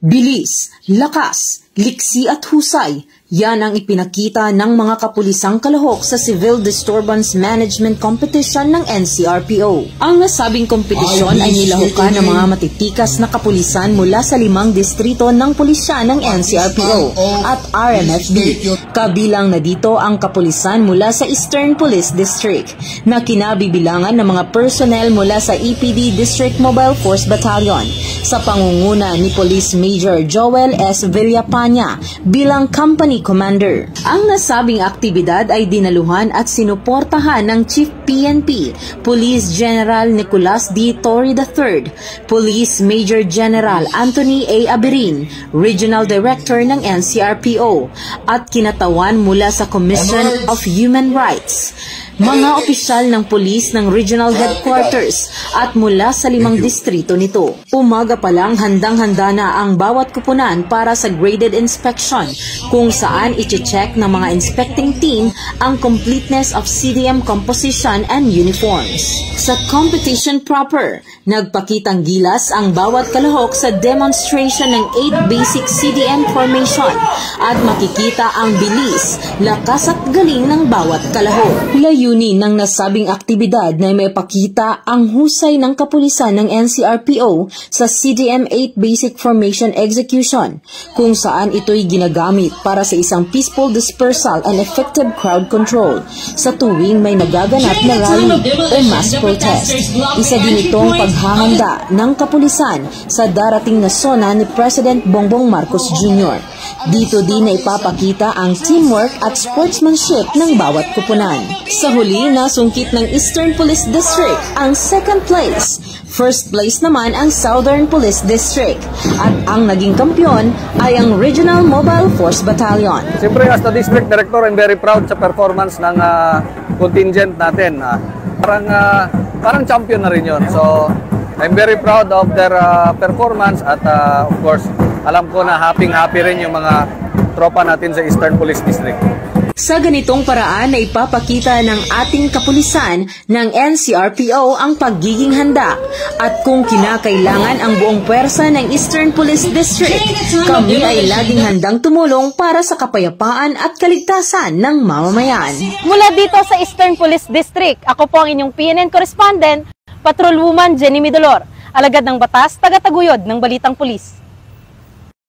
Bilis, lakas, liksi at husay, yan ang ipinakita ng mga kapulisang kalahok sa Civil Disturbance Management Competition ng NCRPO. Ang nasabing kompetisyon ay nilahukan ng mga matitikas na kapulisan mula sa 5 distrito ng pulisya ng NCRPO at RMFB. Kabilang na dito ang kapulisan mula sa Eastern Police District na kinabibilangan ng mga personnel mula sa EPD District Mobile Force Battalion sa pangunguna ni Police Major Joel S. Villapana bilang Company Commander. Ang nasabing aktibidad ay dinaluhan at sinuportahan ng Chief PNP, Police General Nicolas D. Torre III, Police Major General Anthony A. Aberin, Regional Director ng NCRPO, at kinatawan mula sa Commission of Human Rights, mga opisyal ng pulis ng Regional Headquarters at mula sa 5 distrito nito. Umaga pa lang handang-handa na ang bawat kupunan para sa graded inspection kung saan iche-check ng mga inspecting team ang completeness of CDM composition and uniforms. Sa competition proper, nagpakitang gilas ang bawat kalahok sa demonstration ng 8 basic CDM formation at makikita ang bilis, lakas at galing ng bawat kalahok. Layunin ng nasabing aktibidad na may pakita ang husay ng kapulisan ng NCRPO sa CDM 8 Basic Formation Execution, kung saan ito'y ginagamit para sa isang peaceful dispersal and effective crowd control sa tuwing may nagaganap na rally o mass protest. Isa din itong paghahanda ng kapulisan sa darating na SONA ni President Bongbong Marcos Jr. Dito din na ipapakita ang teamwork at sportsmanship ng bawat kupunan. Sa huli, nasungkit ng Eastern Police District ang 2nd place. First place naman ang Southern Police District. At ang naging kampyon ay ang Regional Mobile Force Battalion. Siyempre, as the District Director, I'm very proud sa performance ng contingent natin. Parang champion na rin yun. So, I'm very proud of their performance at of course, alam ko na happy rin yung mga tropa natin sa Eastern Police District. Sa ganitong paraan na ipapakita ng ating kapulisan ng NCRPO ang pagiging handa at kung kinakailangan ang buong pwersa ng Eastern Police District, kami ay laging handang tumulong para sa kapayapaan at kaligtasan ng mamamayan. Mula dito sa Eastern Police District, ako po ang inyong PNN correspondent, Patrolwoman Jenny Midolor, alagad ng batas, taga-taguyod ng Balitang Pulis.